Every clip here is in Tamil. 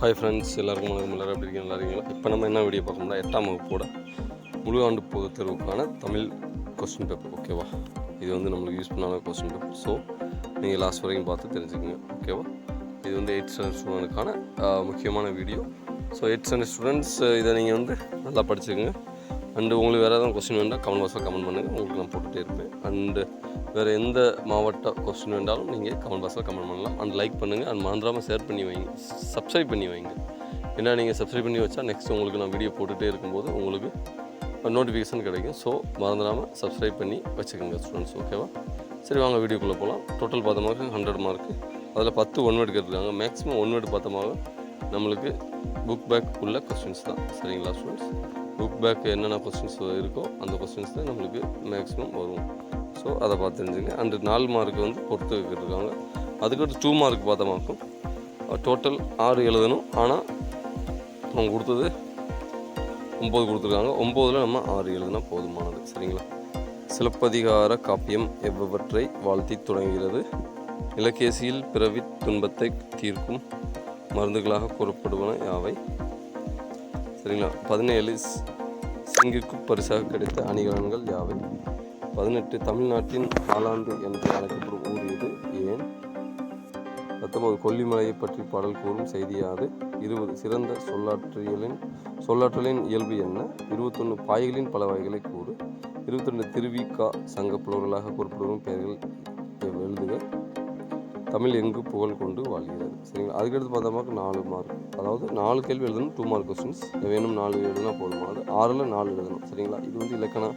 ஹாய் ஃப்ரெண்ட்ஸ், எல்லாருக்கும் வணக்கம். எல்லோரும் எப்படி இருக்கீங்க? நல்லா இருக்கீங்களா? இப்போ நம்ம என்ன வீடியோ பார்க்கணும்னா 8ஆம் வகுப்போட முழு ஆண்டு பொதுத் தேர்வுக்கான தமிழ் கொஸ்டின் பேப்பர். ஓகேவா? இது வந்து நம்மளுக்கு யூஸ் பண்ணான கொஸ்டின் பேப்பர். ஸோ நீங்கள் லாஸ்ட் வரைக்கும் பார்த்து தெரிஞ்சுக்கோங்க. ஓகேவா? இது வந்து 8th ஸ்டாண்டர்ட் ஸ்டூடெண்ட்டுக்கான முக்கியமான video. So 8th standard students இதை நீங்கள் வந்து நல்லா படிச்சுக்கோங்க. அண்டு உங்களுக்கு வேறு ஏதாவது கொஸ்டின் வேண்டாம் கமெண்ட் பாக்ஸில் கமெண்ட் பண்ணுங்கள். உங்களுக்கு நான் போட்டுகிட்டே இருப்பேன். அண்டு வேறு எந்த மாவட்ட கொஸ்டின் வேண்டாலும் நீங்கள் கமெண்ட் பாக்ஸில் கமெண்ட் பண்ணலாம். அண்ட் லைக் பண்ணுங்கள். அண்ட் மறந்துடாமல் ஷேர் பண்ணி வைங்க, சப்ஸ்கிரைப் பண்ணி வைங்க. ஏன்னா நீங்கள் சப்ஸ்கிரைப் பண்ணி வச்சா நெக்ஸ்ட் உங்களுக்கு நான் வீடியோ போட்டுகிட்டே இருக்கும்போது உங்களுக்கு நோட்டிஃபிகேஷன் கிடைக்கும். ஸோ மறந்துடாமல் சப்ஸ்கிரைப் பண்ணி வச்சுக்கோங்க ஸ்டூடெண்ட்ஸ். ஓகேவா? சரி, வாங்க வீடியோக்குள்ளே போகலாம். டோட்டல் பார்த்தோமாக 100 மார்க்கு. அதில் 10 ஒன் வேர்டு கேட்டிருக்காங்க. மேக்ஸிமம் ஒன் வேர்டு பார்த்தோமாக நம்மளுக்கு புக் பேக் உள்ள கொஸ்டின்ஸ் தான். சரிங்களா ஸ்டூடெண்ட்ஸ்? புக் பேக் என்னென்ன கொஸ்டின்ஸ் இருக்கோ அந்த கொஸ்டின்ஸ் தான் நம்மளுக்கு மேக்ஸிமம் வரும். ஸோ அதை பார்த்து தெரிஞ்சுங்க. அண்டு 4 மார்க்கு வந்து பொறுத்து கேட்டிருக்காங்க. அதுக்கடுத்து 2 மார்க் பார்த்தோமாக்கும் டோட்டல் 6 எழுதணும். ஆனால் அவங்க கொடுத்தது 9 கொடுத்துருக்காங்க. 9ல் நம்ம 6 எழுதுனா போதுமானது. சரிங்களா? சிலப்பதிகார காப்பியம் எவ்வவற்றை வாழ்த்தி தொடங்குகிறது? இலக்கேசியில் பிறவி துன்பத்தை தீர்க்கும் மருந்துகளாக கூறப்படுவன யாவை? சரிங்களா? 17 சிங்கிற்கு பரிசாக கிடைத்த அணிகலன்கள் யாவை? 18 தமிழ்நாட்டின் காலாண்டு என்று அழைக்கப்படும் ஊர் இது, ஏன்? 19 கொல்லிமலையை பற்றி பாடல் கூறும் செய்தியாது? 20 சிறந்த சொல்லாற்றலின் இயல்பு என்ன? 21 பாய்களின் பல வகைகளை கூறு. 22 திருவிக்கா சங்க புலவர்களாக கூறப்படும் பெயர்கள் எழுதுக. தமிழ் எங்கு புகழ் கொண்டு வாழ்கிறது? சரிங்களா? அதுக்கடுத்து பார்த்தோம்னா 4 மார்க். அதாவது 4 கேள்வி எழுதணும். 2 மார்க் கொஸ்டின்ஸ் வேணும். 4 எழுதுனா போதுமானது. 6ல் 4 எழுதணும். சரிங்களா? இது வந்து இலக்கணம்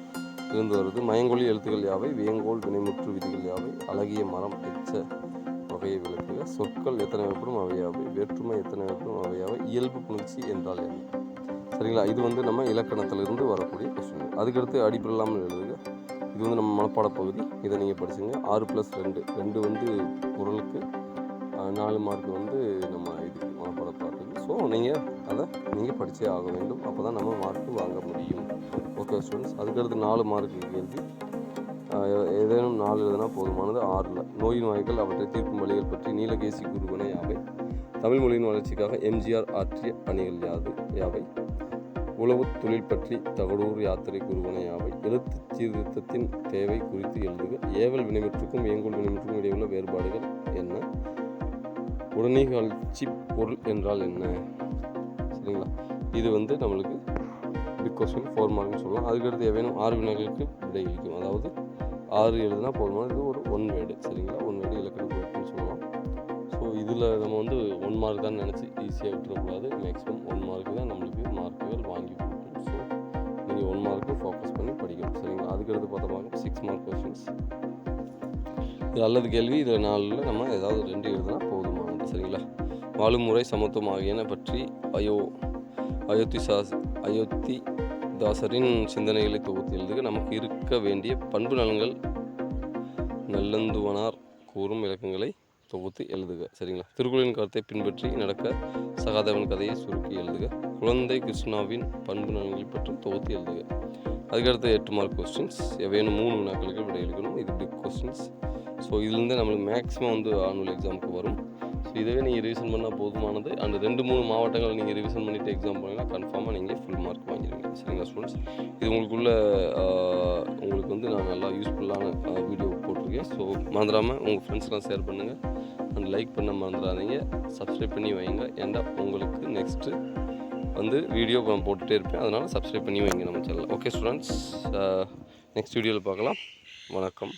இருந்து வருது. மயங்கொழி எழுத்துக்கள் யாவை? வியங்கோல் வினைமுற்று விதிகள் யாவை? அழகிய மரம் எச்ச வகையை விளக்குக. சொற்கள் எத்தனை வைப்படும் அவையாவை? வேற்றுமை எத்தனை வைப்படும் அவையாவை? இயல்பு புணர்ச்சி என்றால் என்ன? சரிங்களா? இது வந்து நம்ம இலக்கணத்திலிருந்து வரக்கூடிய கொஸ்டின். அதுக்கடுத்து அடிப்படையில்லாமல் எழுதுக. இது வந்து நம்ம மனப்பாட பகுதி. இதை நீங்கள் படிச்சுங்க. 6+2 2 வந்து குறளுக்கு, 4 மார்க் வந்து நம்ம இதுக்கு மனப்பாட பாட்டுக்கு. ஸோ நீங்கள் படித்தே ஆக வேண்டும். அப்போ தான் நம்ம மார்க்கு வாங்க முடியும். Okay students? அதுக்கடுத்து 4 மார்க்கு கேள்வி. ஏதேனும் 4 எழுதுனா போதுமானது. 6ல் நோயின் வாய்கள் அவற்றை தீர்க்கும் வழிகள் பற்றி நீலகேசி கூறுவன யாவை? தமிழ் மொழியின் வளர்ச்சிக்காக எம்ஜிஆர் ஆற்றிய பணிகள் யாவை? உழவு தொழில் பற்றி தகடூர் யாத்திரை கூறுவன யாவை? எழுத்து சீர்திருத்தத்தின் தேவை குறித்து எழுதுக. ஏவல் வினைமுற்றுக்கும் வேங்கோல் வினைமுற்றுக்கும் இடையுள்ள வேறுபாடுகள் என்ன? உடனீகாட்சி பொருள் என்றால் என்ன? சரிங்களா? இது வந்து நம்மளுக்கு பிக் கொஸ்டின் 4 மார்க்னு சொல்லலாம். அதுக்கடுத்து ஏவேனும் 6 வினைகளுக்கு விடை அளிக்கும். அதாவது 6 எழுதுனா போதுமான இது ஒரு 1 வேர்டு. சரிங்களா? 1 வேர்டு இலக்கண குறிப்புன்னு சொல்லலாம். ஸோ இதில் நம்ம வந்து 1 மார்க் தான் நினச்சி ஈஸியாக விட்டுறக்கூடாது. மேக்ஸிமம் 1 மார்க்கு தான் நம்மளுக்கு மார்க்குகள் வாங்கி கொடுக்கும். ஸோ நீங்கள் 1 மார்க்கு ஃபோக்கஸ் பண்ணி படிக்கணும். சரிங்களா? அதுக்கடுத்து பார்த்தோம்னா 6 மார்க் கொஸ்டின்ஸ். இது அல்லது கேள்வி. இதில் 4ல் நம்ம ஏதாவது 2 எழுதுனா போதுமானது. சரிங்களா? வாழும் முறை சமத்துவம் ஆகியன பற்றி அயோத்திதாசரின் சிந்தனைகளை தொகுத்து எழுதுக. நமக்கு இருக்க வேண்டிய பண்பு நலன்கள் நல்லந்துவனார் கூறும் விளக்கங்களை தொகுத்து எழுதுக. சரிங்களா? திருக்குறளின் கருத்தை பின்பற்றி நடக்க சகாதேவன் கதையை சுருக்கி எழுதுக. குழந்தை கிருஷ்ணாவின் பண்பு நலன்களை பற்றி தொகுத்து எழுதுக. அதுக்கடுத்து 8 மார்க் கொஸ்டின்ஸ். எவையேனும் 3 வினாக்களுக்கு விடை எழுதணும். இது பிக் கொஸ்டின்ஸ். ஸோ இதுலேருந்து நம்மளுக்கு மேக்ஸிமம் வந்து ஆனுவல் எக்ஸாமுக்கு வரும். ஸோ இதவே நீங்கள் ரிவிஷன் பண்ணால் போதுமானது. அந்த 2-3 மாவட்டங்கள் நீங்கள் ரிவிஷன் பண்ணிவிட்டு எக்ஸாம் போனீங்கன்னா கன்ஃபார்மாக நீங்கள் ஃபுல் மார்க் வாங்கிடுவீங்க. சரிங்களா ஸ்டூடெண்ட்ஸ்? இது உங்களுக்கு வந்து நான் நல்லா யூஸ்ஃபுல்லான வீடியோ போட்டிருக்கேன். ஸோ மறந்துடாமல் உங்கள் ஃப்ரெண்ட்ஸ்லாம் ஷேர் பண்ணுங்கள். அண்ட் லைக் பண்ண மறந்துடாதீங்க. சப்ஸ்கிரைப் பண்ணி வைங்க. ஏன்னா உங்களுக்கு நெக்ஸ்ட்டு வந்து வீடியோ நான் போட்டுகிட்டே இருப்பேன். அதனால் சப்ஸ்கிரைப் பண்ணி வைங்க நம்ம சேனல். ஓகே ஸ்டூடெண்ட்ஸ், நெக்ஸ்ட் வீடியோவில் பார்க்கலாம். வணக்கம்.